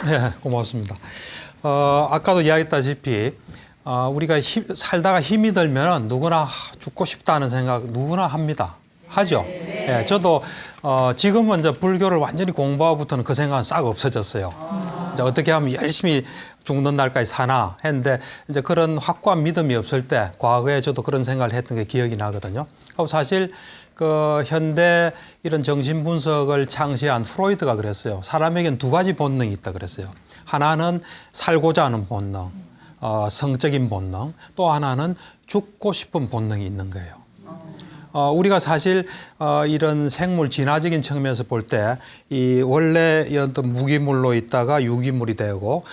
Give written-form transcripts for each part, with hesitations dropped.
네, 고맙습니다. 아까도 이야기했다시피 우리가 살다가 힘이 들면 누구나 죽고 싶다는 생각 누구나 합니다. 하죠. 예, 저도 지금은 이제 불교를 완전히 공부하고부터는 그 생각은 싹 없어졌어요. 이제 어떻게 하면 열심히 죽는 날까지 사나 했는데 이제 그런 확고한 믿음이 없을 때 과거에 저도 그런 생각을 했던 게 기억이 나거든요. 그리고 사실 그 현대 이런 정신 분석을 창시한 프로이드가 그랬어요. 사람에겐 두 가지 본능이 있다 그랬어요. 하나는 살고자 하는 본능, 성적인 본능, 또 하나는 죽고 싶은 본능이 있는 거예요. 우리가 사실 이런 생물 진화적인 측면에서 볼 때 이 원래 어떤 무기물로 있다가 유기물이 되고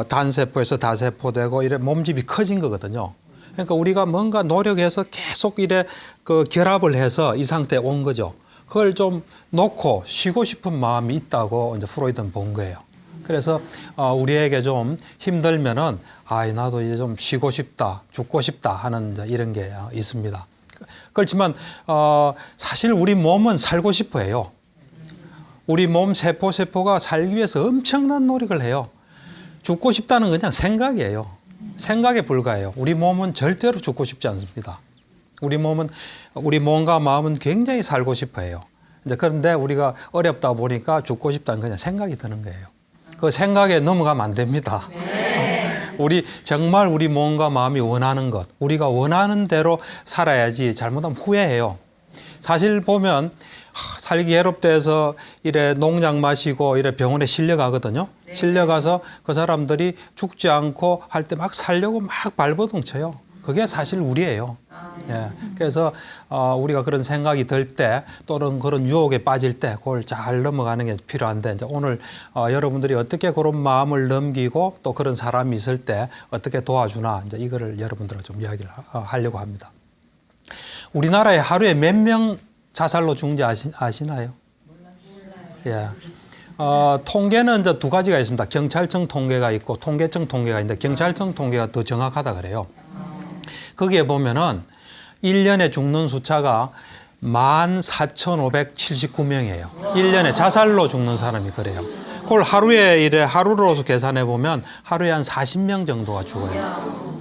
단세포에서 다세포되고 이래 몸집이 커진 거거든요. 그러니까 우리가 뭔가 노력해서 계속 이래 그 결합을 해서 이 상태에 온 거죠. 그걸 좀 놓고 쉬고 싶은 마음이 있다고 이제 프로이드는 본 거예요. 그래서 우리에게 좀 힘들면은 나도 이제 좀 쉬고 싶다, 죽고 싶다 하는 이제 이런 게 있습니다. 그렇지만 사실 우리 몸은 살고 싶어 해요. 우리 몸 세포가 살기 위해서 엄청난 노력을 해요. 죽고 싶다는 건 그냥 생각이에요. 생각에 불과해요. 우리 몸은 절대로 죽고 싶지 않습니다. 우리 몸과 마음은 굉장히 살고 싶어 해요. 이제 그런데 우리가 어렵다 보니까 죽고 싶다는 그냥 생각이 드는 거예요. 그 생각에 넘어가면 안 됩니다. 정말 우리 몸과 마음이 원하는 것, 우리가 원하는 대로 살아야지 잘못하면 후회해요. 사실 보면 살기 해롭대서 이래 농약 마시고 이래 병원에 실려가거든요. 실려가서 그 사람들이 죽지 않고 할 때 막 살려고 막 발버둥 쳐요. 그게 사실 우리예요. 예. 그래서 우리가 그런 생각이 들 때 또는 그런 유혹에 빠질 때 그걸 잘 넘어가는 게 필요한데 이제 오늘 여러분들이 어떻게 그런 마음을 넘기고 또 그런 사람이 있을 때 어떻게 도와주나 이제 이거를 여러분들과 좀 이야기를 하려고 합니다. 우리나라에 하루에 몇 명 자살로 죽는지 아시나요? 몰라요. 예. 통계는 이제 두 가지가 있습니다. 경찰청 통계가 있고 통계청 통계가 있는데 경찰청 통계가 더 정확하다 그래요. 거기에 보면은 1년에 죽는 숫자가 14,579명이에요. 1년에 자살로 죽는 사람이 그래요. 그걸 하루로서 계산해 보면 하루에 한 40명 정도가 죽어요.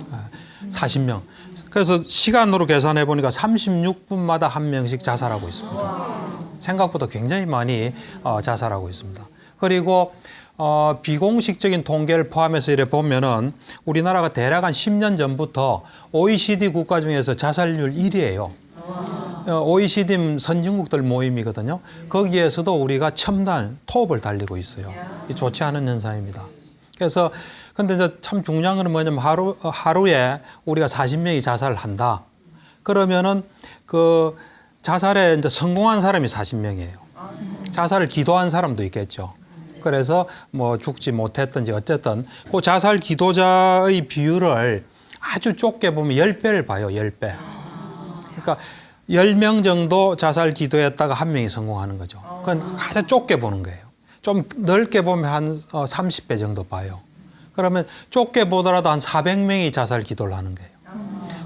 40명. 그래서 시간으로 계산해 보니까 36분마다 한 명씩 자살하고 있습니다. 생각보다 굉장히 많이 자살하고 있습니다. 그리고 비공식적인 통계를 포함해서 이래 보면은 우리나라가 대략 한 10년 전부터 OECD 국가 중에서 자살률 1위예요. OECD 선진국들 모임이거든요. 거기에서도 우리가 첨단 톱을 달리고 있어요. 좋지 않은 현상입니다. 그래서 근데 이제 참 중요한 건 뭐냐면 하루에 우리가 40명이 자살을 한다. 그러면은 그 자살에 이제 성공한 사람이 40명이에요. 자살을 기도한 사람도 있겠죠. 그래서 뭐 죽지 못했든지 어쨌든 그 자살 기도자의 비율을 아주 좁게 보면 10배를 봐요. 10배. 그러니까 10명 정도 자살 기도했다가 한 명이 성공하는 거죠. 그건 가장 좁게 보는 거예요. 좀 넓게 보면 한 30배 정도 봐요. 그러면 좁게 보더라도 한 400명이 자살 기도를 하는 거예요.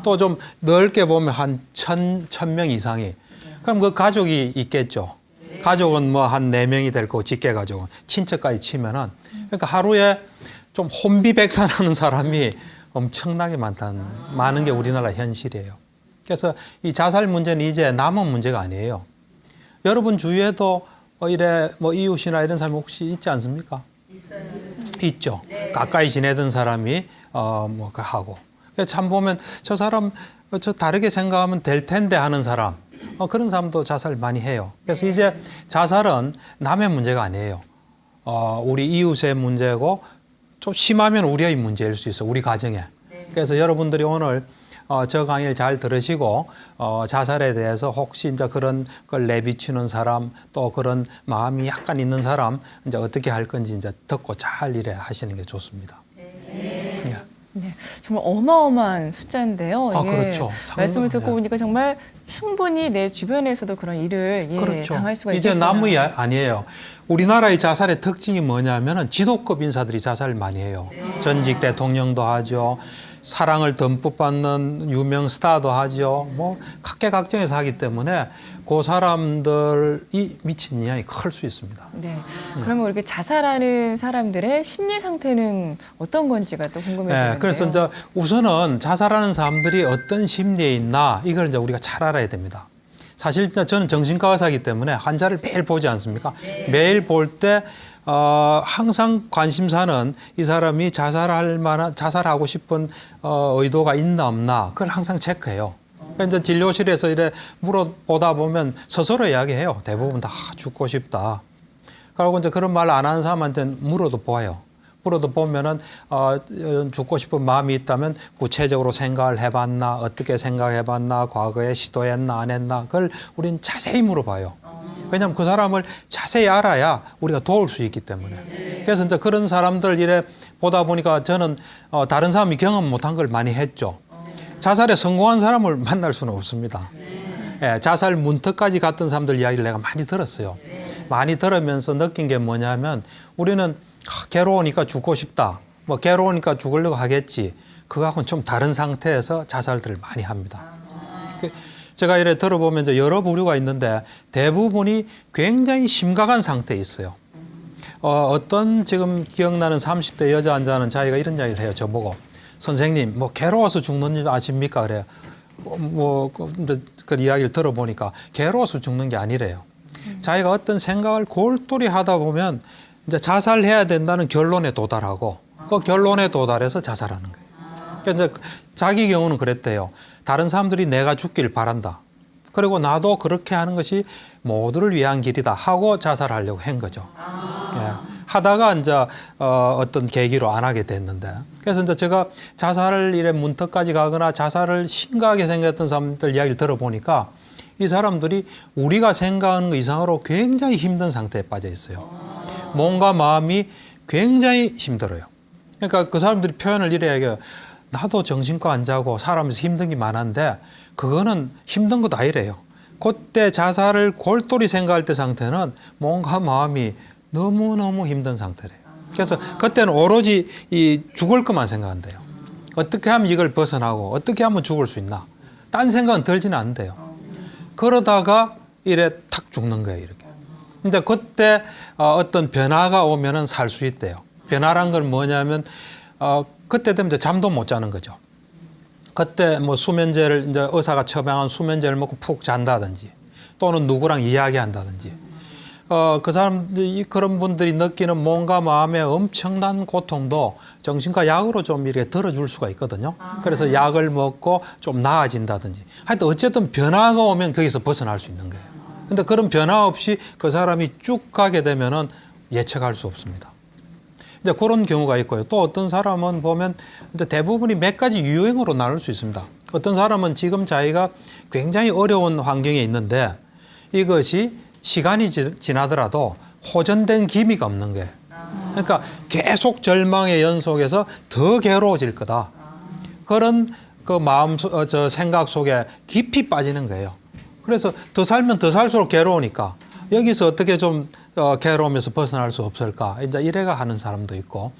또 좀 넓게 보면 한 1,000명 이상이. 그럼 그 가족이 있겠죠. 가족은 뭐 한 4명이 될 거고 직계 가족은 친척까지 치면은 그러니까 하루에 좀 혼비백산하는 사람이 엄청나게 많은 게 우리나라 현실이에요. 그래서 이 자살 문제는 이제 남은 문제가 아니에요. 여러분 주위에도 이래 뭐 이웃이나 이런 사람이 혹시 있지 않습니까? 있죠. 가까이 지내던 사람이 뭐 하고. 참 보면 저 사람 저 다르게 생각하면 될 텐데 하는 사람. 그런 사람도 자살 많이 해요. 그래서 이제 자살은 남의 문제가 아니에요. 우리 이웃의 문제고 좀 심하면 우리의 문제일 수 있어. 우리 가정에. 그래서 여러분들이 오늘 저 강의를 잘 들으시고 자살에 대해서 혹시 이제 그런 걸 내비치는 사람 또 그런 마음이 약간 있는 사람 이제 어떻게 할 건지 이제 듣고 잘 이래 하시는 게 좋습니다. 네, 정말 어마어마한 숫자인데요. 그렇죠. 말씀을 듣고 보니까 정말 충분히 내 주변에서도 그런 일을 그렇죠. 당할 수가 이제 있겠구나. 남의 아니에요. 우리나라의 자살의 특징이 뭐냐면은 지도급 인사들이 자살을 많이 해요. 전직 대통령도 하죠. 사랑을 듬뿍 받는 유명 스타도 하죠. 뭐 각계각층에서 하기 때문에 그 사람들이 미친 영향이 클 수 있습니다. 네. 그러면 이렇게 자살하는 사람들의 심리 상태는 어떤 건지가 또 궁금해지는데요. 네, 그래서 이제 우선은 자살하는 사람들이 어떤 심리에 있나 이걸 이제 우리가 잘 알아야 됩니다. 사실 저는 정신과 의사이기 때문에 환자를 매일 보지 않습니까? 매일 볼 때 항상 관심사는 이 사람이 자살하고 싶은 의도가 있나 없나 그걸 항상 체크해요. 그러니까 이제 진료실에서 이래 물어보다 보면 스스로 이야기해요. 대부분 다 죽고 싶다. 그리고 이제 그런 말 안 하는 사람한테는 물어도 보아요. 물어도 보면은 죽고 싶은 마음이 있다면 구체적으로 생각을 해봤나, 어떻게 생각해봤나, 과거에 시도했나 안 했나 그걸 우리는 자세히 물어봐요. 왜냐하면 그 사람을 자세히 알아야 우리가 도울 수 있기 때문에. 그래서 이제 그런 사람들 이래 보다 보니까 저는 다른 사람이 경험 못한 걸 많이 했죠. 자살에 성공한 사람을 만날 수는 없습니다. 예, 자살 문턱까지 갔던 사람들 이야기를 내가 많이 들었어요. 많이 들으면서 느낀 게 뭐냐면 우리는 괴로우니까 죽고 싶다. 뭐 괴로우니까 죽으려고 하겠지. 그거하고는 좀 다른 상태에서 자살들을 많이 합니다. 제가 이래 들어보면 이제 여러 부류가 있는데 대부분이 굉장히 심각한 상태에 있어요. 어떤 지금 기억나는 30대 여자 환자는 자기가 이런 이야기를 해요. 저보고. 선생님, 뭐 괴로워서 죽는 줄 아십니까? 그래요. 그 이야기를 들어보니까 괴로워서 죽는 게 아니래요. 자기가 어떤 생각을 골똘히 하다 보면 이제 자살해야 된다는 결론에 도달하고 그 결론에 도달해서 자살하는 거예요. 그러니까 이제 자기 경우는 그랬대요. 다른 사람들이 내가 죽길 바란다. 그리고 나도 그렇게 하는 것이 모두를 위한 길이다 하고 자살하려고 한 거죠. 예. 하다가 이제 어떤 계기로 안 하게 됐는데 그래서 이제 제가 자살을 이래 문턱까지 가거나 자살을 심각하게 생각했던 사람들 이야기를 들어보니까 이 사람들이 우리가 생각하는 것 이상으로 굉장히 힘든 상태에 빠져 있어요. 몸과 마음이 굉장히 힘들어요. 그러니까 그 사람들이 표현을 이래 얘기해요. 나도 정신과 환자고 살아면서 힘든 게 많은데 그거는 힘든 것도 아니래요. 그때 자살을 골똘히 생각할 때 상태는 몸과 마음이 너무너무 힘든 상태래요. 그래서 그때는 오로지 이 죽을 것만 생각한대요. 어떻게 하면 이걸 벗어나고 어떻게 하면 죽을 수 있나. 딴 생각은 들지는 않대요. 그러다가 이래 탁 죽는 거예요. 이렇게. 근데 그때 어떤 변화가 오면은 살 수 있대요. 변화란 건 뭐냐면 그때 되면 이제 잠도 못 자는 거죠. 그때 뭐 수면제를 이제 의사가 처방한 수면제를 먹고 푹 잔다든지 또는 누구랑 이야기한다든지 그 사람들이 그런 분들이 느끼는 몸과 마음의 엄청난 고통도 정신과 약으로 좀 이렇게 덜어줄 수가 있거든요. 그래서 약을 먹고 좀 나아진다든지 하여튼 어쨌든 변화가 오면 거기서 벗어날 수 있는 거예요. 근데 그런 변화 없이 그 사람이 쭉 가게 되면은 예측할 수 없습니다. 이제 그런 경우가 있고요. 또 어떤 사람은 보면 이제 대부분이 몇 가지 유형으로 나눌 수 있습니다. 어떤 사람은 지금 자기가 굉장히 어려운 환경에 있는데 이것이 시간이 지나더라도 호전된 기미가 없는 거예요. 그러니까 계속 절망의 연속에서 더 괴로워질 거다. 그런 그 마음, 저 생각 속에 깊이 빠지는 거예요. 그래서 더 살면 더 살수록 괴로우니까 여기서 어떻게 좀 괴로움에서 벗어날 수 없을까? 이제 이래가 하는 사람도 있고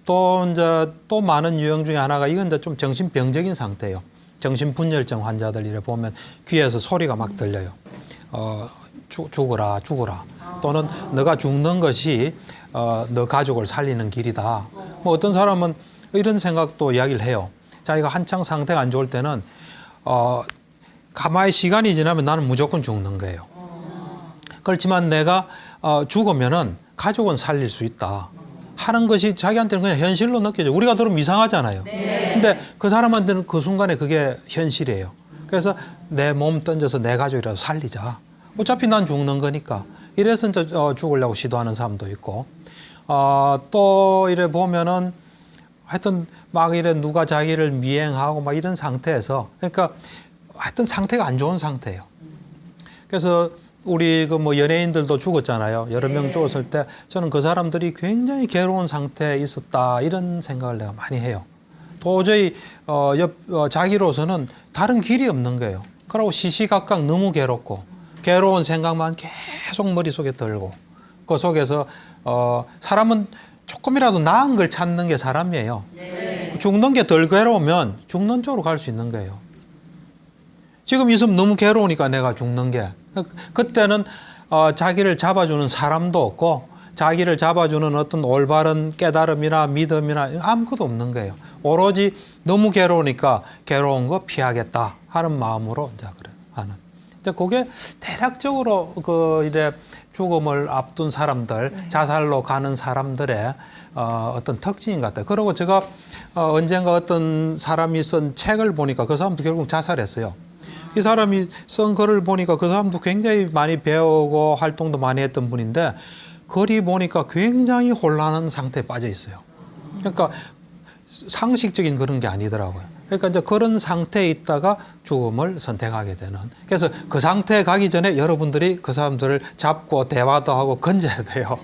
또 이제 또 많은 유형 중에 하나가 이건 이제 좀 정신병적인 상태예요. 정신분열증 환자들 이래 보면 귀에서 소리가 막 들려요. 죽어라, 죽어라. 또는 너가 죽는 것이 너 가족을 살리는 길이다. 뭐 어떤 사람은 이런 생각도 이야기를 해요. 자기가 한창 상태가 안 좋을 때는 가만히 시간이 지나면 나는 무조건 죽는 거예요. 그렇지만 내가 죽으면은 가족은 살릴 수 있다 하는 것이 자기한테는 그냥 현실로 느껴져요. 우리가 들으면 이상하잖아요. 근데 그 사람한테는 그 순간에 그게 현실이에요. 그래서 내 몸 던져서 내 가족이라도 살리자. 어차피 난 죽는 거니까. 이래서 이제 죽으려고 시도하는 사람도 있고, 또 이래 보면은 하여튼 막 이래 누가 자기를 미행하고 막 이런 상태에서, 그러니까 하여튼 상태가 안 좋은 상태예요. 그래서 우리 그 뭐 연예인들도 죽었잖아요. 여러 명 죽었을 때 저는 그 사람들이 굉장히 괴로운 상태에 있었다 이런 생각을 내가 많이 해요. 도저히 자기로서는 다른 길이 없는 거예요. 그러고 시시각각 너무 괴롭고 괴로운 생각만 계속 머릿속에 들고 그 속에서 사람은 조금이라도 나은 걸 찾는 게 사람이에요. 죽는 게 덜 괴로우면 죽는 쪽으로 갈 수 있는 거예요. 지금 있으면 너무 괴로우니까 내가 죽는 게. 그때는 자기를 잡아주는 사람도 없고 자기를 잡아주는 어떤 올바른 깨달음이나 믿음이나 아무것도 없는 거예요. 오로지 너무 괴로우니까 괴로운 거 피하겠다 하는 마음으로 이제 그래 하는. 이제 그게 대략적으로 이래 죽음을 앞둔 사람들, 자살로 가는 사람들의 어떤 특징인 것 같아요. 그리고 제가 언젠가 어떤 사람이 쓴 책을 보니까 그 사람도 결국 자살했어요. 이 사람이 쓴 글을 보니까 그 사람도 굉장히 많이 배우고 활동도 많이 했던 분인데 글이 보니까 굉장히 혼란한 상태에 빠져 있어요. 그러니까 상식적인 그런 게 아니더라고요. 그러니까 이제 그런 상태에 있다가 죽음을 선택하게 되는. 그래서 그 상태에 가기 전에 여러분들이 그 사람들을 잡고 대화도 하고 건져야 돼요.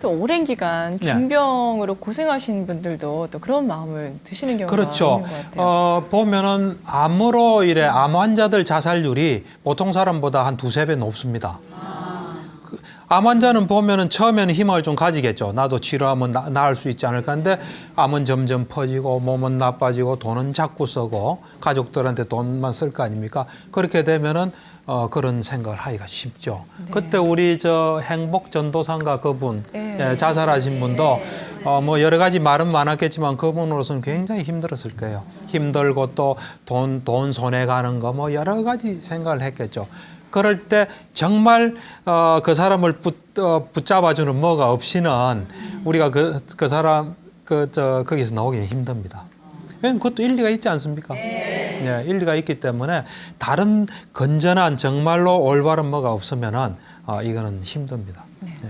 또 오랜 기간 중병으로 고생하시는 분들도 또 그런 마음을 드시는 경우가 그렇죠. 있는 것 같아요. 보면은 암으로 이래 암 환자들 자살률이 보통 사람보다 한 두세 배 높습니다. 암 환자는 보면은 처음에는 희망을 좀 가지겠죠. 나도 치료하면 나을 수 있지 않을까 하는데 암은 점점 퍼지고 몸은 나빠지고 돈은 자꾸 쓰고 가족들한테 돈만 쓸 거 아닙니까? 그렇게 되면은 그런 생각을 하기가 쉽죠. 네. 그때 우리 행복 전도사인가 그분 네. 자살하신 분도 뭐 여러 가지 말은 많았겠지만 그분으로서는 굉장히 힘들었을 거예요. 힘들고 또 돈 손해 가는 거 뭐 여러 가지 생각을 했겠죠. 그럴 때 정말 그 사람을 붙잡아주는 뭐가 없이는 우리가 그 사람 거기서 나오기는 힘듭니다. 왜냐면 그것도 일리가 있지 않습니까? 네, 일리가 있기 때문에 다른 건전한 정말로 올바른 뭐가 없으면은 이거는 힘듭니다. 네. 네.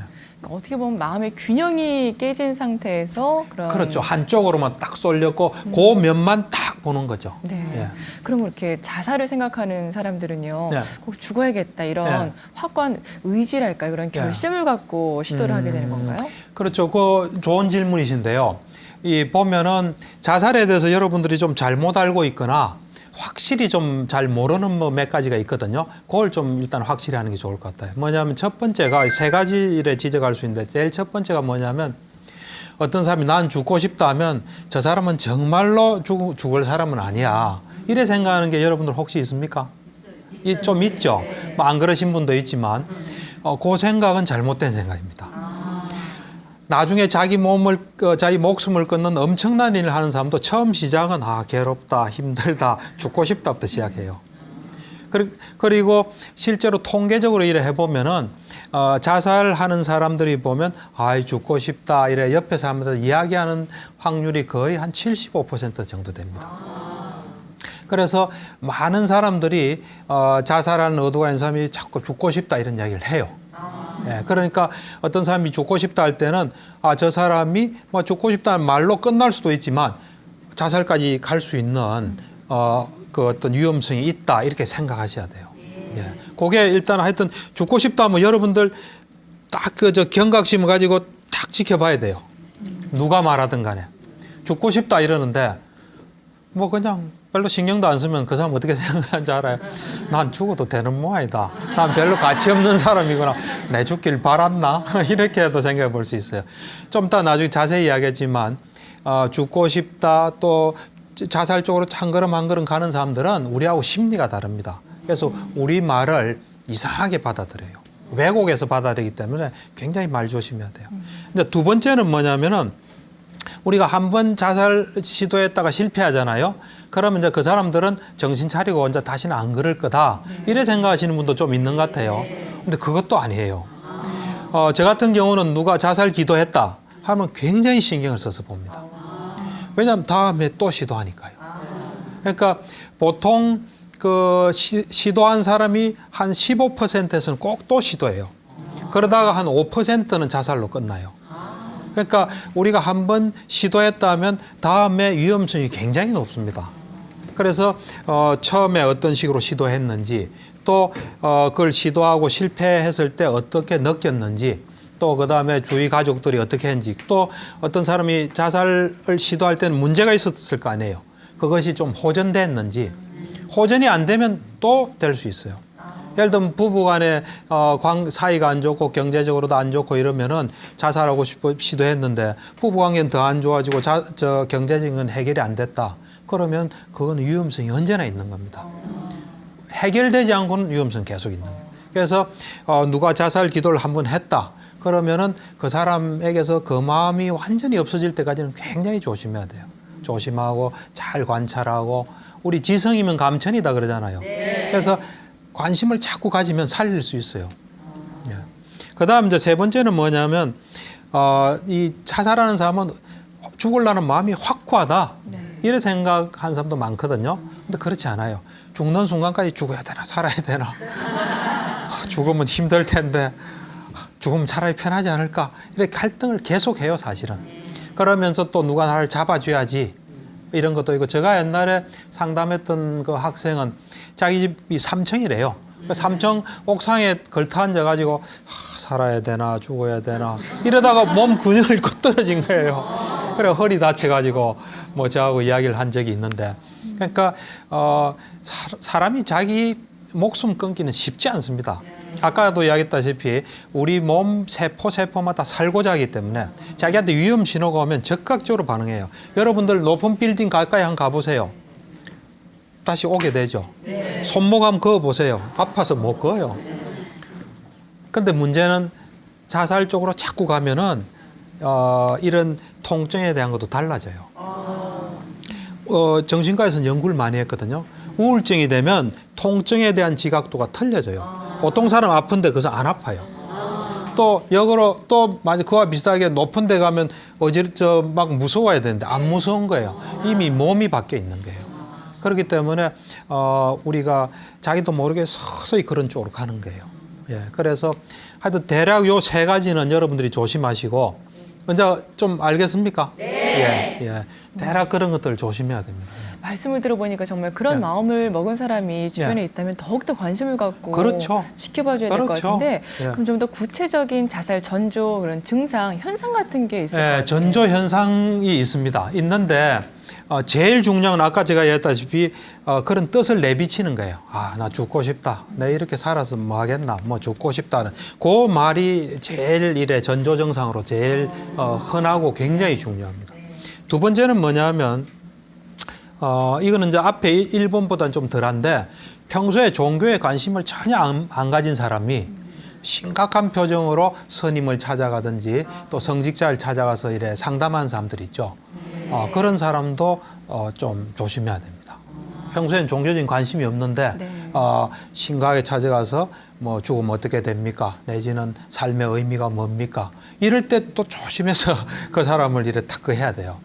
어떻게 보면 마음의 균형이 깨진 상태에서 그런 그렇죠. 한쪽으로만 딱 쏠렸고 그 면만 딱 보는 거죠. 네. 예. 그러면 이렇게 자살을 생각하는 사람들은요, 네. 꼭 죽어야겠다 이런 네. 확고한 의지랄까요, 그런 결심을 갖고 시도를 하게 되는 건가요? 그렇죠. 그 좋은 질문이신데요. 보면은 자살에 대해서 여러분들이 좀 잘못 알고 있거나 확실히 좀 잘 모르는 뭐 몇 가지가 있거든요. 그걸 좀 일단 확실히 하는 게 좋을 것 같아요. 뭐냐면 첫 번째가 세 가지를 지적할 수 있는데 제일 첫 번째가 뭐냐면 어떤 사람이 난 죽고 싶다 하면 저 사람은 정말로 죽을 사람은 아니야. 이래 생각하는 게 여러분들 혹시 있습니까? 좀 있죠. 뭐 안 그러신 분도 있지만 그 생각은 잘못된 생각입니다. 나중에 자기 목숨을 끊는 엄청난 일을 하는 사람도 처음 시작은 괴롭다, 힘들다, 죽고 싶다부터 시작해요. 그리고 실제로 통계적으로 이래 해보면은 자살하는 사람들이 보면 죽고 싶다 이래 옆에 사람들 이야기하는 확률이 거의 한 75% 정도 됩니다. 그래서 많은 사람들이 자살하는 의도가 있는 사람이 자꾸 죽고 싶다 이런 이야기를 해요. 예, 그러니까 어떤 사람이 죽고 싶다 할 때는 저 사람이 뭐 죽고 싶다는 말로 끝날 수도 있지만 자살까지 갈 수 있는 그 어떤 위험성이 있다 이렇게 생각하셔야 돼요. 예, 그게 일단 하여튼 죽고 싶다 하면 여러분들 딱 경각심을 가지고 딱 지켜봐야 돼요. 누가 말하든 간에 죽고 싶다 이러는데 뭐 그냥 별로 신경도 안 쓰면 그 사람 어떻게 생각하는지 알아요? 난 죽어도 되는 모양이다. 난 별로 가치 없는 사람이구나. 내 죽길 바랐나? 이렇게도 생각해 볼 수 있어요. 좀 이따 나중에 자세히 이야기하지만 죽고 싶다 또 자살 쪽으로 한 걸음 한 걸음 가는 사람들은 우리하고 심리가 다릅니다. 그래서 우리 말을 이상하게 받아들여요. 왜곡해서 받아들이기 때문에 굉장히 말 조심해야 돼요. 이제 두 번째는 뭐냐면은 우리가 한 번 자살 시도했다가 실패하잖아요. 그러면 이제 그 사람들은 정신 차리고 이제 다시는 안 그럴 거다. 이래 생각하시는 분도 좀 있는 것 같아요. 근데 그것도 아니에요. 저 같은 경우는 누가 자살 기도했다 하면 굉장히 신경을 써서 봅니다. 왜냐하면 다음에 또 시도하니까요. 그러니까 보통 시도한 사람이 한 15%에서는 꼭 또 시도해요. 그러다가 한 5%는 자살로 끝나요. 그러니까 우리가 한번 시도했다면 다음에 위험성이 굉장히 높습니다. 그래서 처음에 어떤 식으로 시도했는지 또 그걸 시도하고 실패했을 때 어떻게 느꼈는지 또 그다음에 주위 가족들이 어떻게 했는지 또 어떤 사람이 자살을 시도할 때는 문제가 있었을 거 아니에요. 그것이 좀 호전됐는지 호전이 안 되면 또 될 수 있어요. 예를 들면 부부간에 사이가 안 좋고 경제적으로도 안 좋고 이러면은 자살하고 시도했는데 부부관계는 더 안 좋아지고 경제적인 건 해결이 안 됐다. 그러면 그건 위험성이 언제나 있는 겁니다. 해결되지 않고는 위험성 계속 있는 거예요. 그래서 누가 자살 기도를 한번 했다. 그러면은 그 사람에게서 그 마음이 완전히 없어질 때까지는 굉장히 조심해야 돼요. 조심하고 잘 관찰하고 우리 지성이면 감천이다 그러잖아요. 그래서 관심을 자꾸 가지면 살릴 수 있어요. 예. 그다음 이제 세 번째는 뭐냐면 이 자살하는 사람은 죽으려는 마음이 확고하다. 이런 생각하는 사람도 많거든요. 근데 그렇지 않아요. 죽는 순간까지 죽어야 되나 살아야 되나. 죽으면 힘들 텐데 죽으면 차라리 편하지 않을까. 이렇게 갈등을 계속해요 사실은. 그러면서 또 누가 나를 잡아줘야지. 이런 것도 있고 제가 옛날에 상담했던 그 학생은 자기 집이 3층이래요. 3층 옥상에 걸터 앉아가지고 살아야 되나 죽어야 되나 이러다가 몸 균형을 잃고 떨어진 거예요. 그래 허리 다쳐가지고 뭐 저하고 이야기를 한 적이 있는데 그러니까 사람이 자기 목숨 끊기는 쉽지 않습니다. 아까도 이야기했다시피 우리 몸 세포마다 살고자 하기 때문에 자기한테 위험 신호가 오면 적극적으로 반응해요. 여러분들 높은 빌딩 가까이 한번 가보세요. 다시 오게 되죠. 손목 한번 그어보세요. 아파서 못 그어요. 근데 문제는 자살 쪽으로 자꾸 가면은 이런 통증에 대한 것도 달라져요. 정신과에서는 연구를 많이 했거든요. 우울증이 되면 통증에 대한 지각도가 틀려져요. 보통 사람 아픈데 그래서 안 아파요. 또 역으로 또 만약 그와 비슷하게 높은 데 가면 막 무서워야 되는데 안 무서운 거예요. 이미 몸이 바뀌어 있는 거예요. 그렇기 때문에 우리가 자기도 모르게 서서히 그런 쪽으로 가는 거예요. 예, 그래서 하여튼 대략 요 세 가지는 여러분들이 조심하시고 먼저 좀 알겠습니까? 네. 예. 대략 그런 것들을 조심해야 됩니다. 말씀을 들어보니까 정말 그런 마음을 먹은 사람이 주변에 있다면 더욱더 관심을 갖고 그렇죠. 지켜봐줘야 될 것 그렇죠. 같은데 예. 그럼 좀 더 구체적인 자살 전조 그런 증상, 현상 같은 게 있을 것 같아요. 전조 현상이 있습니다. 있는데 제일 중요한 건 아까 제가 얘기했다시피 그런 뜻을 내비치는 거예요. 나 죽고 싶다. 내가 이렇게 살아서 뭐 하겠나. 뭐 죽고 싶다는 그 말이 제일 전조 증상으로 제일 흔하고 굉장히 중요합니다. 두 번째는 뭐냐면 이거는 이제 앞에 1번보다는 좀 덜한데 평소에 종교에 관심을 전혀 안 가진 사람이 심각한 표정으로 스님을 찾아가든지 또 성직자를 찾아가서 이래 상담하는 사람들 있죠. 그런 사람도 좀 조심해야 됩니다. 평소엔 종교적인 관심이 없는데 심각하게 찾아가서 뭐 죽으면 어떻게 됩니까? 내지는 삶의 의미가 뭡니까? 이럴 때 또 조심해서 그 사람을 이래 타크해야 돼요.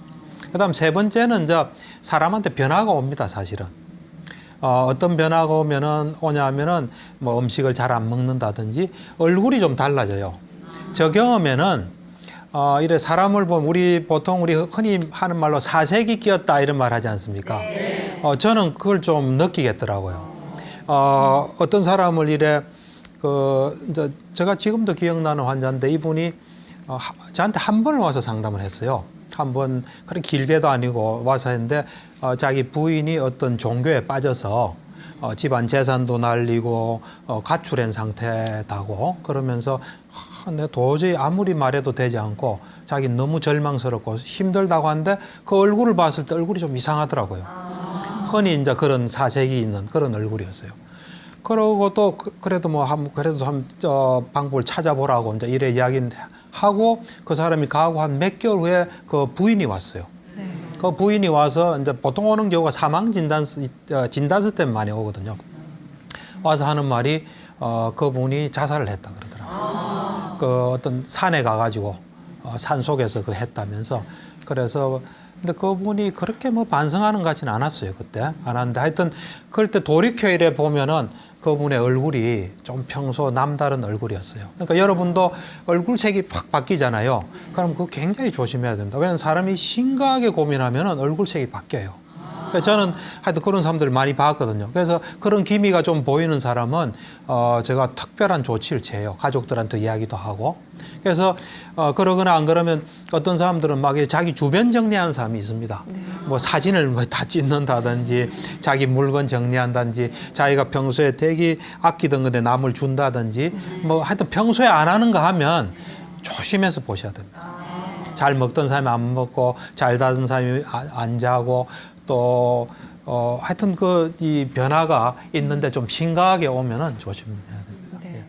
그다음 세 번째는 이제 사람한테 변화가 옵니다, 사실은. 어떤 변화가 오냐면은 뭐 음식을 잘 안 먹는다든지 얼굴이 좀 달라져요. 저 경험에는 이래 사람을 보면 우리 흔히 하는 말로 사색이 끼었다 이런 말 하지 않습니까? 저는 그걸 좀 느끼겠더라고요. 어떤 사람을 이제 제가 지금도 기억나는 환자인데 이분이 저한테 한 번을 와서 상담을 했어요. 한 번 그렇게 길게도 아니고 와서 했는데 자기 부인이 어떤 종교에 빠져서 집안 재산도 날리고 가출한 상태다고 그러면서 내가 도저히 아무리 말해도 되지 않고 자기 너무 절망스럽고 힘들다고 하는데 그 얼굴을 봤을 때 얼굴이 좀 이상하더라고요. 흔히 이제 그런 사색이 있는 그런 얼굴이었어요. 그러고 또 그래도 방법을 찾아보라고 이제 이래 이야기는 하고 그 사람이 가고 한 몇 개월 후에 그 부인이 왔어요. 그 부인이 와서 이제 보통 오는 경우가 사망 진단서 때문에 많이 오거든요. 와서 하는 말이 그분이 자살을 했다 그러더라고요. 그 어떤 산에 가가지고 산 속에서 그 했다면서 그래서 근데 그분이 그렇게 뭐 반성하는 것 같지는 않았어요 그때 안 하는데 하여튼 그럴 때 돌이켜 이래 보면은 그분의 얼굴이 좀 평소 남다른 얼굴이었어요. 그러니까 여러분도 얼굴색이 확 바뀌잖아요. 그럼 그거 굉장히 조심해야 됩니다. 왜냐하면 사람이 심각하게 고민하면은 얼굴색이 바뀌어요. 그래서 저는 하여튼 그런 사람들을 많이 봤거든요. 그래서 그런 기미가 좀 보이는 사람은 제가 특별한 조치를 취해요. 가족들한테 이야기도 하고. 그래서 그러거나 안 그러면 어떤 사람들은 막 자기 주변 정리하는 사람이 있습니다. 뭐 사진을 뭐 다 찍는다든지 자기 물건 정리한다든지 자기가 평소에 되게 아끼던 건데 남을 준다든지 뭐 하여튼 평소에 안 하는 거 하면 조심해서 보셔야 됩니다. 잘 먹던 사람이 안 먹고 잘 자던 사람이 안 자고 또 하여튼 이 변화가 있는데 좀 심각하게 오면은 조심해야 됩니다. 네.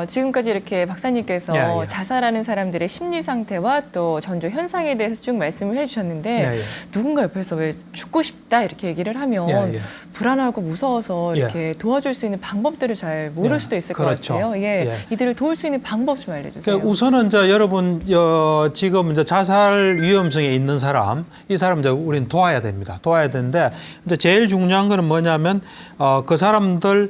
지금까지 이렇게 박사님께서 예, 예. 자살하는 사람들의 심리 상태와 또 전조 현상에 대해서 쭉 말씀을 해주셨는데 예, 예. 누군가 옆에서 왜 죽고 싶다 이렇게 얘기를 하면 예, 예. 불안하고 무서워서 이렇게 도와줄 수 있는 방법들을 잘 모를 예, 수도 있을 그렇죠. 것 같아요. 예, 예. 이들을 도울 수 있는 방법 좀 알려주세요. 그러니까 우선은 여러분 지금 자살 위험성에 있는 사람 이 사람 우리는 도와야 됩니다. 도와야 되는데 제일 중요한 거는 뭐냐면 그 사람들을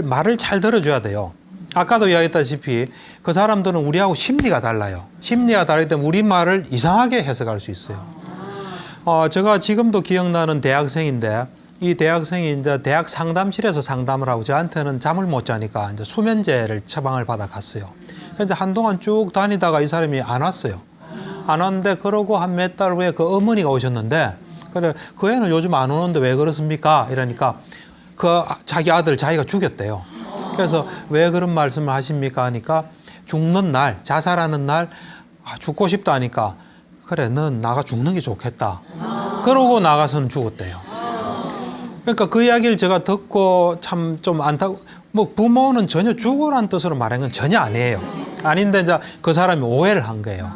말을 잘 들어줘야 돼요. 아까도 이야기했다시피 그 사람들은 우리하고 심리가 달라요. 심리가 다르기 때문에 우리 말을 이상하게 해석할 수 있어요. 제가 지금도 기억나는 대학생인데 이 대학생이 대학 상담실에서 상담을 하고 저한테는 잠을 못 자니까 수면제를 처방을 받아 갔어요. 그래서 한동안 쭉 다니다가 이 사람이 안 왔어요. 안 왔는데 그러고 한 몇 달 후에 그 어머니가 오셨는데 그래 그 애는 요즘 안 오는데 왜 그렇습니까? 이러니까 자기 아들 자기가 죽였대요. 그래서 왜 그런 말씀을 하십니까? 하니까 죽는 날, 자살하는 날 죽고 싶다 하니까 그래 넌 나가 죽는 게 좋겠다. 그러고 나가서는 죽었대요. 그러니까 그 이야기를 제가 듣고 참 좀 안타고 뭐 부모는 전혀 죽으라는 뜻으로 말한 건 전혀 아니에요. 아닌데 그 사람이 오해를 한 거예요.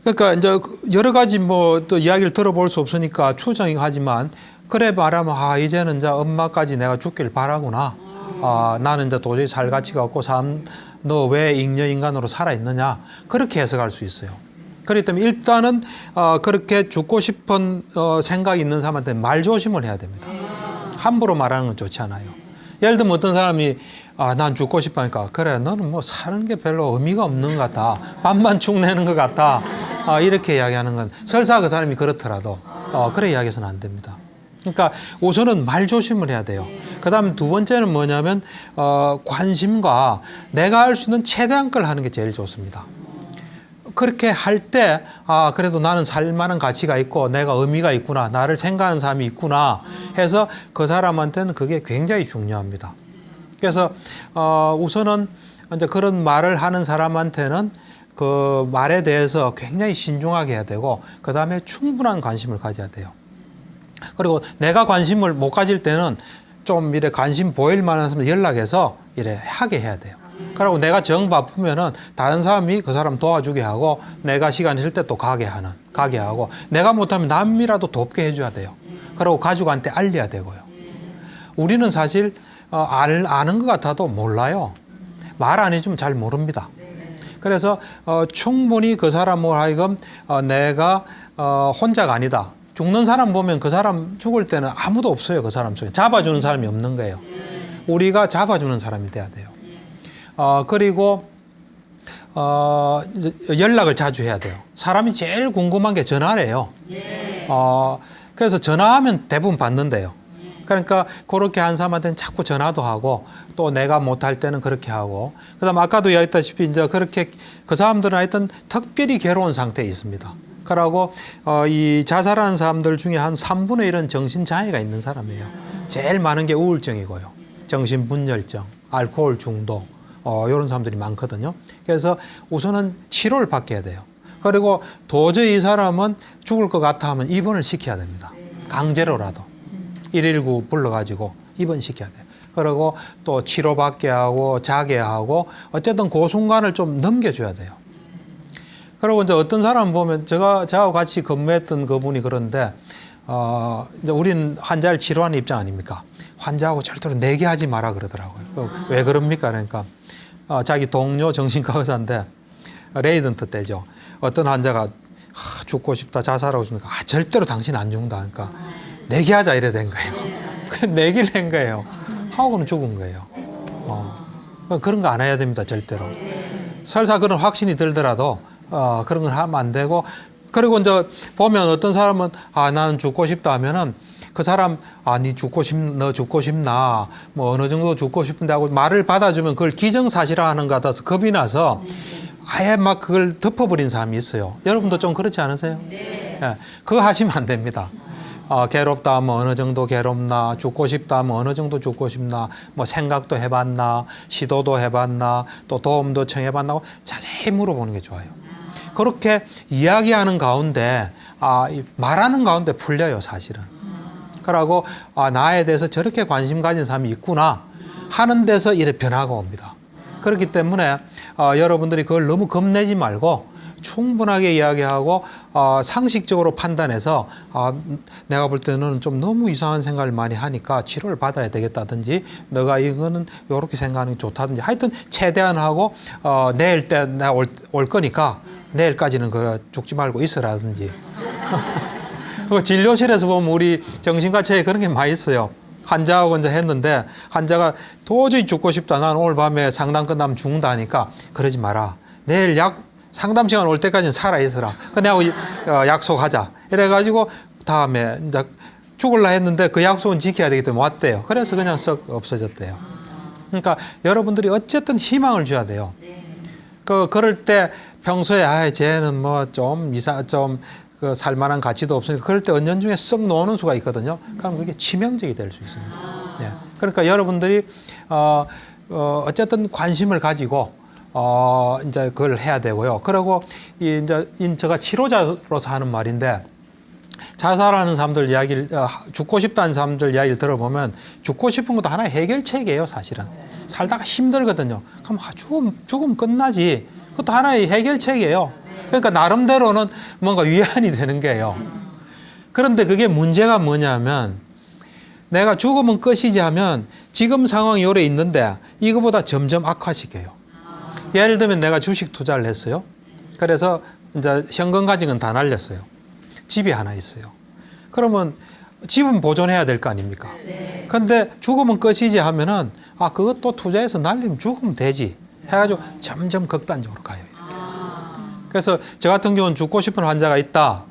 그러니까 여러 가지 뭐 또 이야기를 들어볼 수 없으니까 추정하지만 그래 말하면 이제는 엄마까지 내가 죽길 바라구나. 나는 도저히 살 가치가 없고 너 왜 잉여인간으로 살아있느냐 그렇게 해석할 수 있어요. 그렇기 때문에 일단은 그렇게 죽고 싶은 생각이 있는 사람한테 말 조심을 해야 됩니다. 함부로 말하는 건 좋지 않아요. 예를 들면 어떤 사람이 난 죽고 싶어 하니까 그래 너는 뭐 사는 게 별로 의미가 없는 것 같다. 밥만 축내는 것 같다. 이렇게 이야기하는 건 설사 그 사람이 그렇더라도 그래 이야기해서는 안 됩니다. 그러니까 우선은 말 조심을 해야 돼요. 그다음 두 번째는 뭐냐면 관심과 내가 할 수 있는 최대한 걸 하는 게 제일 좋습니다. 그렇게 할 때 그래도 나는 살만한 가치가 있고 내가 의미가 있구나. 나를 생각하는 사람이 있구나 해서 그 사람한테는 그게 굉장히 중요합니다. 그래서 우선은 그런 말을 하는 사람한테는 그 말에 대해서 굉장히 신중하게 해야 되고 그다음에 충분한 관심을 가져야 돼요. 그리고 내가 관심을 못 가질 때는 좀 이래 관심 보일 만한 사람 연락해서 이래 하게 해야 돼요. 그리고 내가 정 바쁘면은 다른 사람이 그 사람 도와주게 하고 내가 시간 있을 때 또 가게 하고 내가 못하면 남이라도 돕게 해줘야 돼요. 그리고 가족한테 알려야 되고요. 우리는 사실 아는 것 같아도 몰라요. 말 안 해주면 잘 모릅니다. 그래서 충분히 그 사람을 하여금 내가 혼자가 아니다. 죽는 사람 보면 그 사람 죽을 때는 아무도 없어요. 그 사람 속에. 잡아주는 사람이 없는 거예요. 우리가 잡아주는 사람이 돼야 돼요. 그리고 연락을 자주 해야 돼요. 사람이 제일 궁금한 게 전화래요. 그래서 전화하면 대부분 받는데요. 그러니까 그렇게 한 사람한테는 자꾸 전화도 하고 또 내가 못할 때는 그렇게 하고 그다음 아까도 이야기했다시피 그렇게 그 사람들은 하여튼 특별히 괴로운 상태에 있습니다. 그러고 이 자살하는 사람들 중에 한 3분의 1은 정신장애가 있는 사람이에요. 제일 많은 게 우울증이고요. 정신분열증, 알코올 중독 이런 사람들이 많거든요. 그래서 우선은 치료를 받게 돼요. 그리고 도저히 이 사람은 죽을 것 같아 하면 입원을 시켜야 됩니다. 강제로라도 119 불러가지고 입원시켜야 돼요. 그리고 또 치료받게 하고 자게 하고 어쨌든 그 순간을 좀 넘겨줘야 돼요. 그리고 어떤 사람 보면 저하고 같이 근무했던 그분이 그런데 이제 우리는 환자를 치료하는 입장 아닙니까? 환자하고 절대로 내기하지 마라 그러더라고요. 왜 그럽니까? 그러니까 자기 동료 정신과 의사인데 레이던트 때죠. 어떤 환자가 죽고 싶다 자살하고 싶으니까 절대로 당신 안 죽는다. 그러니까 내기하자 이래 된 거예요. 내기를 한 거예요. 하고는 죽은 거예요. 그런 거 안 해야 됩니다, 절대로. 설사 그런 확신이 들더라도 그런 걸 하면 안 되고, 그리고 이제 보면 어떤 사람은 나는 죽고 싶다 하면은 그 사람 너 죽고 싶나 뭐 어느 정도 죽고 싶은데 하고 말을 받아주면 그걸 기정사실화하는 것 같아서 겁이 나서 아예 막 그걸 덮어버린 사람이 있어요. 여러분도 좀 그렇지 않으세요? 네. 예, 그거 하시면 안 됩니다. 괴롭다 하면 어느 정도 괴롭나, 죽고 싶다 하면 어느 정도 죽고 싶나, 뭐 생각도 해봤나, 시도도 해봤나, 또 도움도 청해봤나 하고 자세히 물어보는 게 좋아요. 그렇게 이야기하는 가운데 말하는 가운데 풀려요, 사실은. 그러고 나에 대해서 저렇게 관심 가진 사람이 있구나 하는 데서 이래 변화가 옵니다. 그렇기 때문에 여러분들이 그걸 너무 겁내지 말고 충분하게 이야기하고 상식적으로 판단해서 내가 볼 때는 좀 너무 이상한 생각을 많이 하니까 치료를 받아야 되겠다든지 너가 이거는 이렇게 생각하는 게 좋다든지 하여튼 최대한 하고 내일 때 내가 올 거니까 내일까지는 죽지 말고 있으라든지. 진료실에서 보면 우리 정신과체에 그런 게 많이 있어요. 환자하고 이제 했는데 환자가 도저히 죽고 싶다. 난 오늘 밤에 상담 끝나면 죽는다 하니까 그러지 마라. 내일 상담 시간 올 때까지는 살아있어라. 내하고 약속하자. 이래가지고 다음에 이제 죽을라 했는데 그 약속은 지켜야 되기 때문에 왔대요. 그래서 그냥 썩 없어졌대요. 그러니까 여러분들이 어쨌든 희망을 줘야 돼요. 그럴 때 평소에 쟤는 뭐 좀 그 살만한 가치도 없으니까 그럴 때 은연중에 썩 노는 수가 있거든요. 그럼 그게 치명적이 될 수 있습니다. 예. 그러니까 여러분들이 어쨌든 관심을 가지고 이제 그걸 해야 되고요. 그리고 이제 제가 치료자로서 하는 말인데 자살하는 사람들 이야기를 죽고 싶다는 사람들 이야기를 들어보면 죽고 싶은 것도 하나의 해결책이에요, 사실은. 살다가 힘들거든요. 그럼 죽으면 끝나지. 그것도 하나의 해결책이에요. 그러니까 나름대로는 뭔가 위안이 되는 거예요. 그런데 그게 문제가 뭐냐면 내가 죽으면 끝이지 하면 지금 상황이 오래 있는데 이거보다 점점 악화시켜요. 예를 들면 내가 주식 투자를 했어요. 그래서 이제 현금 가진 건 다 날렸어요. 집이 하나 있어요. 그러면 집은 보존해야 될 거 아닙니까? 그런데 죽으면 끝이지 하면은 그것도 투자해서 날리면 죽으면 되지 해가지고 점점 극단적으로 가요. 그래서 저 같은 경우는 죽고 싶은 환자가 있다.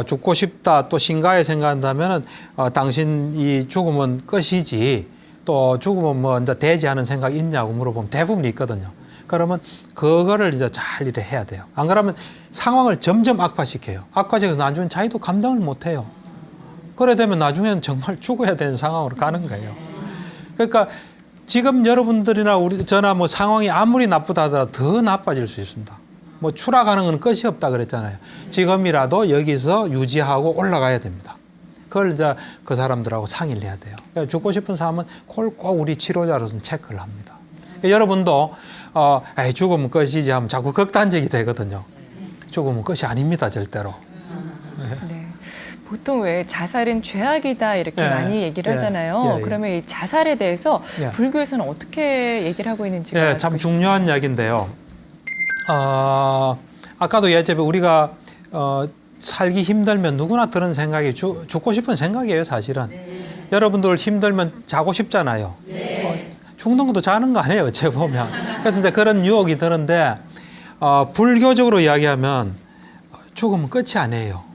죽고 싶다. 또 심가에 생각한다면은 당신이 죽으면 끝이지. 또 죽으면 뭐 이제 되지 않은 생각이 있냐고 물어보면 대부분 있거든요. 그러면 그거를 이제 잘 이래 해야 돼요. 안 그러면 상황을 점점 악화시켜요. 악화시켜서 나중에 자기도 감당을 못 해요. 그래 되면 나중에는 정말 죽어야 되는 상황으로 가는 거예요. 그러니까 지금 여러분들이나 저나 뭐 상황이 아무리 나쁘다 하더라도 더 나빠질 수 있습니다. 뭐 추락하는 건 끝이 없다 그랬잖아요. 지금이라도 여기서 유지하고 올라가야 됩니다. 그걸 이제 그 사람들하고 상의를 해야 돼요. 그러니까 죽고 싶은 사람은 그걸 꼭 우리 치료자로서는 체크를 합니다. 그러니까 여러분도 죽으면 끝이지 하면 자꾸 극단적이 되거든요. 죽으면 끝이 아닙니다, 절대로. 네. 보통 왜 자살은 죄악이다 이렇게 많이 얘기를 하잖아요. 그러면 이 자살에 대해서 불교에서는 어떻게 얘기를 하고 있는지가 참 중요한 이야기인데요. 아까도 얘기했지만 우리가 살기 힘들면 누구나 드는 생각이 죽고 싶은 생각이에요, 사실은. 여러분들 힘들면 자고 싶잖아요. 죽는 것도 자는 거 아니에요, 어째 보면. 그래서 이제 그런 유혹이 드는데 불교적으로 이야기하면 죽으면 끝이 아니에요.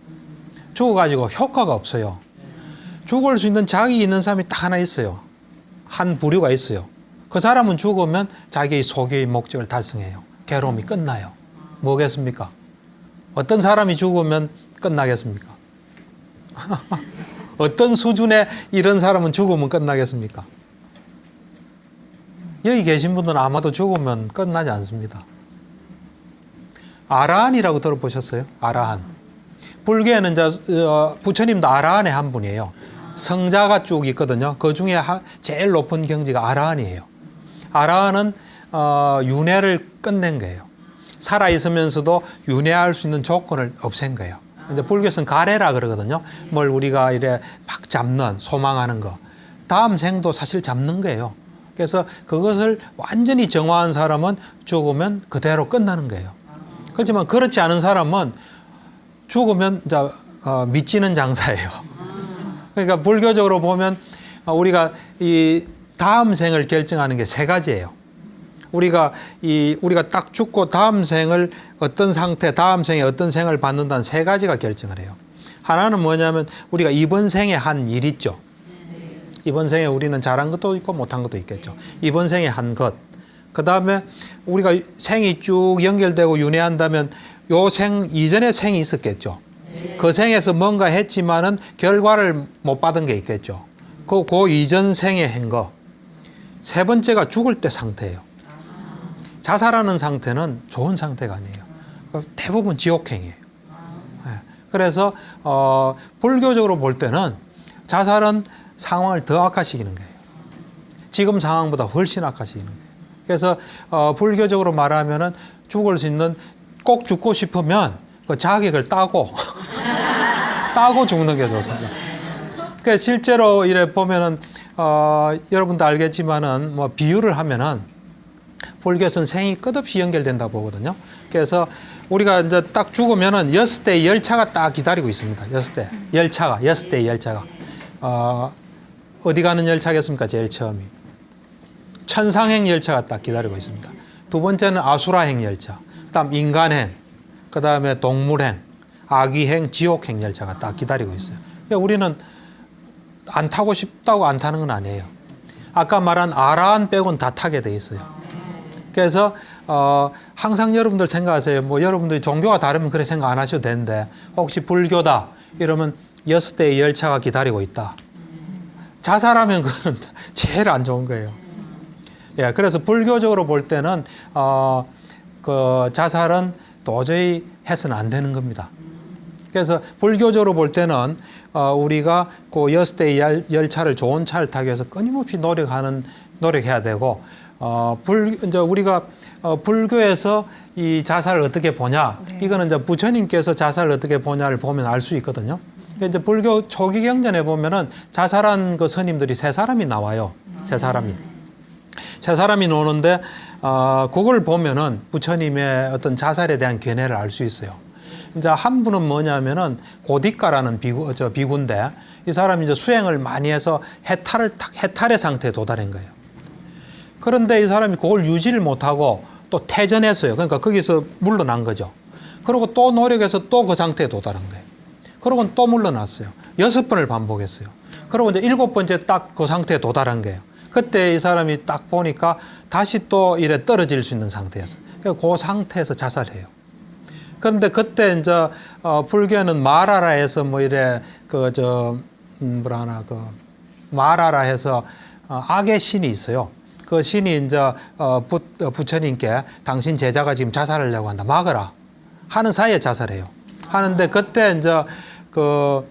죽어가지고 효과가 없어요. 죽을 수 있는 자격이 있는 사람이 딱 하나 있어요. 한 부류가 있어요. 그 사람은 죽으면 자기의 소교의 목적을 달성해요. 괴로움이 끝나요. 뭐겠습니까? 어떤 사람이 죽으면 끝나겠습니까? 어떤 수준의 이런 사람은 죽으면 끝나겠습니까? 여기 계신 분들은 아마도 죽으면 끝나지 않습니다. 아라한이라고 들어보셨어요? 아라한. 불교에는 부처님도 아라한의 한 분이에요. 성자가 쭉 있거든요. 그 중에 제일 높은 경지가 아라한이에요. 아라한은 윤회를 끝낸 거예요. 살아있으면서도 윤회할 수 있는 조건을 없앤 거예요. 이제 불교에서는 가래라 그러거든요. 뭘 우리가 이래 막 잡는, 소망하는 거. 다음 생도 사실 잡는 거예요. 그래서 그것을 완전히 정화한 사람은 죽으면 그대로 끝나는 거예요. 그렇지만 그렇지 않은 사람은 죽으면 이제 미치는 장사예요. 그러니까 불교적으로 보면 우리가 이 다음 생을 결정하는 게 세 가지예요. 우리가 딱 죽고 다음 생을 어떤 상태, 다음 생에 어떤 생을 받는다는 세 가지가 결정을 해요. 하나는 뭐냐면 우리가 이번 생에 한 일 있죠. 이번 생에 우리는 잘한 것도 있고 못한 것도 있겠죠. 이번 생에 한 것. 그 다음에 우리가 생이 쭉 연결되고 윤회한다면 요 생 이전에 생이 있었겠죠. 그 생에서 뭔가 했지만은 결과를 못 받은 게 있겠죠. 그 이전 생에 한 거. 세 번째가 죽을 때 상태예요. 자살하는 상태는 좋은 상태가 아니에요. 대부분 지옥행이에요. 그래서 불교적으로 볼 때는 자살은 상황을 더 악화시키는 거예요. 지금 상황보다 훨씬 악화시키는 거예요. 그래서 불교적으로 말하면은 죽을 수 있는, 꼭 죽고 싶으면 그 자객을 따고 따고 죽는 게 좋습니다. 그러니까 실제로 이래 보면은 여러분도 알겠지만은 뭐 비유를 하면은 불교에서는 생이 끝없이 연결된다 보거든요. 그래서 우리가 이제 딱 죽으면은 6대의 열차가 딱 기다리고 있습니다. 6대의 열차가. 어디 가는 열차겠습니까? 제일 처음이. 천상행 열차가 딱 기다리고 있습니다. 두 번째는 아수라행 열차. 그다음 인간행. 그다음에 동물행, 아기행, 지옥행 열차가 딱 기다리고 있어요. 그러니까 우리는 안 타고 싶다고 안 타는 건 아니에요. 아까 말한 아라한 빼고는 다 타게 돼 있어요. 그래서 항상 여러분들 생각하세요. 뭐 여러분들이 종교가 다르면 그래 생각 안 하셔도 되는데 혹시 불교다 이러면 6대의 열차가 기다리고 있다. 자살하면 그건 제일 안 좋은 거예요. 예, 그래서 불교적으로 볼 때는 그 자살은 도저히 해서는 안 되는 겁니다. 그래서 불교적으로 볼 때는 우리가 그 6대의 열차를 좋은 차를 타기 위해서 끊임없이 노력해야 되고 이제 우리가 불교에서 이 자살을 어떻게 보냐, 네. 이거는 이제 부처님께서 자살을 어떻게 보냐를 보면 알 수 있거든요. 이제 불교 초기 경전에 보면은 자살한 그 스님들이 3사람이 나와요. 3사람이. 3사람이 나오는데 그걸 보면은 부처님의 어떤 자살에 대한 견해를 알 수 있어요. 이제 한 분은 뭐냐면은 고디카라는 비구인데 이 사람이 이제 수행을 많이 해서 해탈의 상태에 도달한 거예요. 그런데 이 사람이 그걸 유지를 못하고 또 퇴전했어요. 그러니까 거기서 물러난 거죠. 그리고 또 노력해서 또 그 상태에 도달한 거예요. 그러고는 또 물러났어요. 6번을 반복했어요. 그리고 이제 7번째 딱 그 상태에 도달한 거예요. 그때 이 사람이 딱 보니까 다시 또 이래 떨어질 수 있는 상태였어요. 그 상태에서 자살해요. 그런데 그때 이제 불교는 마라라에서 뭐 이래 마라라 해서 악의 신이 있어요. 그 신이 이제 부처님께 당신 제자가 지금 자살하려고 한다. 막으라. 하는 사이에 자살해요. 하는데 그때 이제 그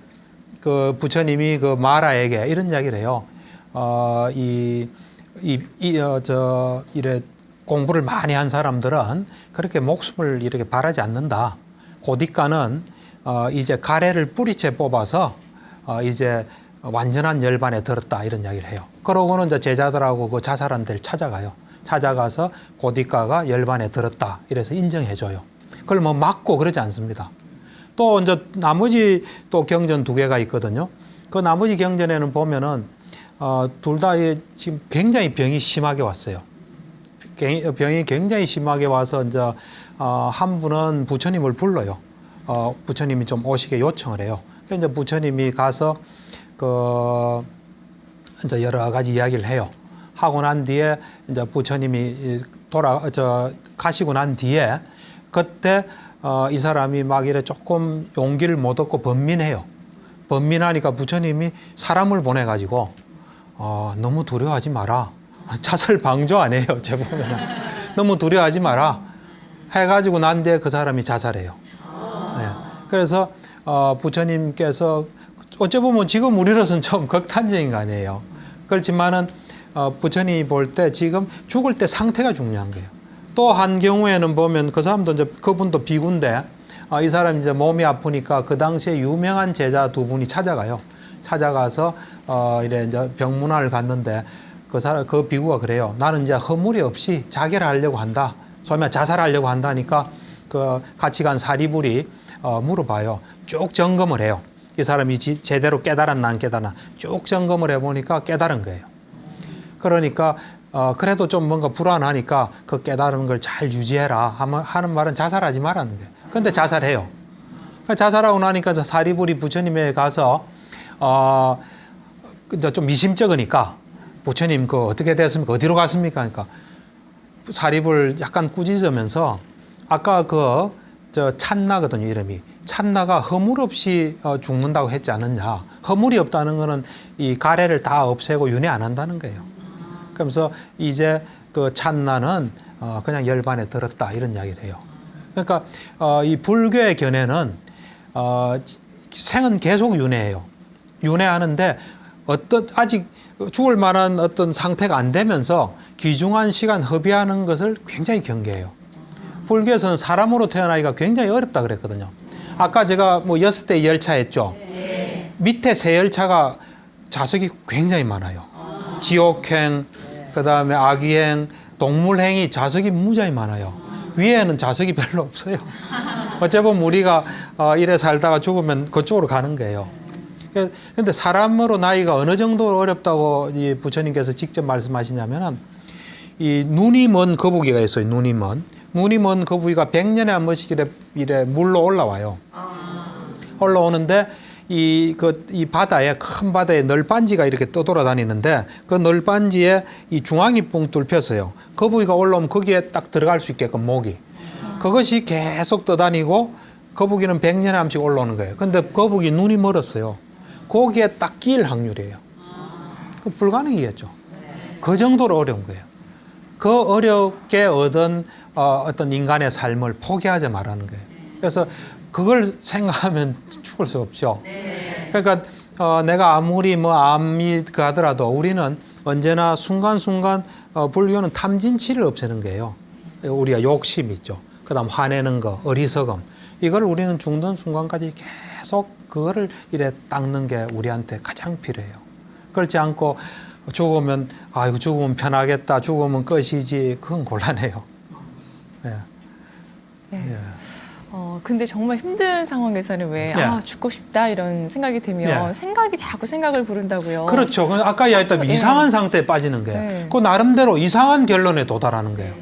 부처님이 그 마라에게 이런 이야기를 해요. 이래 공부를 많이 한 사람들은 그렇게 목숨을 이렇게 바라지 않는다. 고디카는 이제 가래를 뿌리채 뽑아서 이제 완전한 열반에 들었다 이런 이야기를 해요. 그러고는 이제 제자들하고 그 자살한 데를 찾아가요. 찾아가서 고디카가 열반에 들었다 이래서 인정해줘요. 그걸 뭐 막고 그러지 않습니다. 또 이제 나머지 또 경전 2개가 있거든요. 그 나머지 경전에는 보면은 둘 다 지금 굉장히 병이 심하게 왔어요. 병이 굉장히 심하게 와서 이제 한 분은 부처님을 불러요. 부처님이 좀 오시게 요청을 해요. 그래서 이제 부처님이 가서 이제 여러 가지 이야기를 해요. 하고 난 뒤에 이제 부처님이 가시고 난 뒤에 그때 이 사람이 막 이래 조금 용기를 못 얻고 번민해요. 번민하니까 부처님이 사람을 보내가지고 너무 두려워하지 마라. 자살 방조 안 해요. 제 보면은 너무 두려워하지 마라. 해가지고 난 뒤에 그 사람이 자살해요. 네. 그래서 부처님께서 어찌 보면 지금 우리로서는 좀 극단적인 거 아니에요. 그렇지만은 부처님이 볼 때 지금 죽을 때 상태가 중요한 거예요. 또 한 경우에는 보면 그 사람도 이제 그분도 비구인데 이 사람이 이제 몸이 아프니까 그 당시에 유명한 제자 2분이 찾아가요. 찾아가서 이래 이제 병문안을 갔는데 그 비구가 그래요. 나는 이제 허물이 없이 자결하려고 한다. 소위 자살하려고 한다니까 그 같이 간 사리불이 물어봐요. 쭉 점검을 해요. 이 사람이 제대로 깨달았나 안 깨달았나 쭉 점검을 해보니까 깨달은 거예요. 그러니까 그래도 좀 뭔가 불안하니까 그 깨달은 걸 잘 유지해라 하는 말은 자살하지 말라는 거예요. 근데 자살해요. 자살하고 나니까 사리부리 부처님에 가서 이제 좀 미심쩍으니까 부처님 그 어떻게 됐습니까? 어디로 갔습니까? 그러니까 사리불 약간 꾸짖으면서 아까 저 찬나거든요, 이름이. 찬나가 허물 없이 죽는다고 했지 않느냐. 허물이 없다는 거는 이 가래를 다 없애고 윤회 안 한다는 거예요. 그러면서 이제 그 찬나는 그냥 열반에 들었다 이런 이야기를 해요. 그러니까 이 불교의 견해는 생은 계속 윤회해요. 윤회하는데 아직 죽을 만한 어떤 상태가 안 되면서 귀중한 시간 허비하는 것을 굉장히 경계해요. 불교에서는 사람으로 태어나기가 굉장히 어렵다 그랬거든요. 아까 제가 뭐 6대 열차 했죠. 밑에 세 열차가 좌석이 굉장히 많아요. 지옥행, 그다음에 악의행, 동물행이 좌석이 무지하게 많아요. 위에는 좌석이 별로 없어요. 어째 보면 우리가 이래 살다가 죽으면 그쪽으로 가는 거예요. 그런데 사람으로 나이가 어느 정도 어렵다고 이 부처님께서 직접 말씀하시냐면은 이 눈이 먼 거북이가 있어요. 눈이 먼 거북이가 100년에 한 번씩 이래 물로 올라와요. 올라오는데 이 바다에 큰 바다에 널빤지가 이렇게 떠돌아다니는데 그 널빤지에 이 중앙이 뿡 뚫혔어요. 거북이가 올라오면 거기에 딱 들어갈 수 있게끔 목이. 그것이 계속 떠다니고 거북이는 100년에 한 번씩 올라오는 거예요. 근데 거북이 눈이 멀었어요. 거기에 딱 끼일 확률이에요. 그 불가능이겠죠. 그 정도로 어려운 거예요. 그 어렵게 얻은 어떤 인간의 삶을 포기하지 말라는 거예요. 그래서 그걸 생각하면 죽을 수 없죠. 그러니까 내가 아무리 뭐 암이 하더라도 우리는 언제나 순간순간 불교는 탐진치를 없애는 거예요. 우리가 욕심 있죠. 그다음 화내는 거, 어리석음. 이걸 우리는 죽는 순간까지 계속 그거를 이래 닦는 게 우리한테 가장 필요해요. 그렇지 않고 죽으면 아이고 죽으면 편하겠다, 죽으면 끝이지, 그건 곤란해요. 네. 예. 근데 정말 힘든 상황에서는 왜 죽고 싶다 이런 생각이 들면 생각이 자꾸 생각을 부른다고요. 그렇죠. 아까 이야기했던 이상한 상태에 빠지는 거예요. 그 나름대로 이상한 결론에 도달하는 거예요.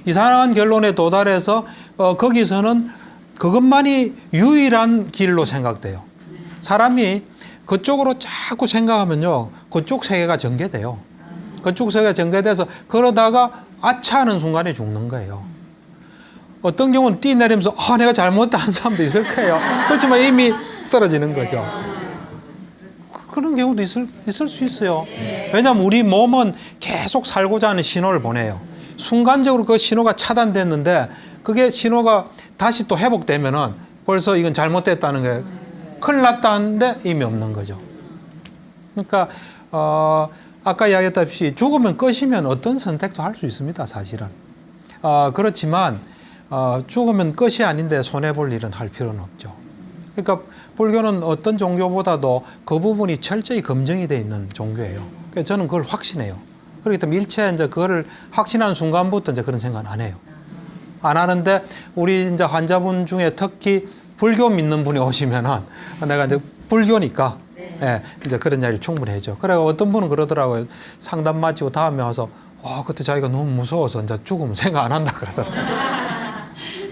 이상한 결론에 도달해서 거기서는 그것만이 유일한 길로 생각돼요. 사람이 그쪽으로 자꾸 생각하면요, 그쪽 세계가 전개돼요. 그쪽 세계가 전개돼서 그러다가 아차하는 순간에 죽는 거예요. 어떤 경우는 뛰내리면서 내가 잘못했다 하는 사람도 있을 거예요. 그렇지만 이미 떨어지는 거죠. 그런 경우도 있을 수 있어요. 왜냐하면 우리 몸은 계속 살고자 하는 신호를 보내요. 순간적으로 그 신호가 차단됐는데 그게 신호가 다시 또 회복되면은 벌써 이건 잘못됐다는 게 큰일 났다는데 이미 없는 거죠. 그러니까 아까 이야기했다시피 죽으면 끝이면 어떤 선택도 할 수 있습니다. 사실은. 그렇지만 죽으면 끝이 아닌데 손해볼 일은 할 필요는 없죠. 그러니까 불교는 어떤 종교보다도 그 부분이 철저히 검증이 되어 있는 종교예요. 그래서 저는 그걸 확신해요. 그렇기 때문에 일체 이제 그거를 확신한 순간부터 이제 그런 생각 안 해요. 안 하는데 우리 이제 환자분 중에 특히 불교 믿는 분이 오시면은 내가 이제 불교니까 이제 그런 이야기를 충분히 해줘. 그래 어떤 분은 그러더라고요. 상담 마치고 다음에 와서 그때 자기가 너무 무서워서 이제 죽으면 생각 안 한다 그러더라고요.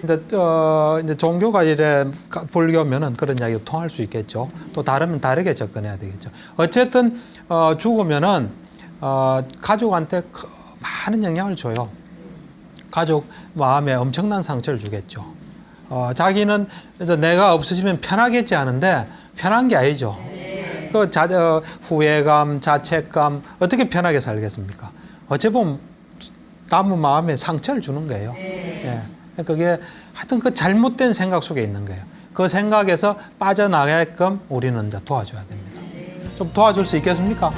이제 종교가 이래 불교면은 그런 이야기가 통할 수 있겠죠. 또 다르면 다르게 접근해야 되겠죠. 어쨌든 죽으면은 가족한테 많은 영향을 줘요. 가족 마음에 엄청난 상처를 주겠죠. 자기는 이제 내가 없어지면 편하겠지 하는데 편한 게 아니죠. 그 후회감, 자책감 어떻게 편하게 살겠습니까? 어찌 보면 남은 마음에 상처를 주는 거예요. 예. 그게 하여튼 그 잘못된 생각 속에 있는 거예요. 그 생각에서 빠져나가게끔 우리는 이제 도와줘야 됩니다. 좀 도와줄 수 있겠습니까?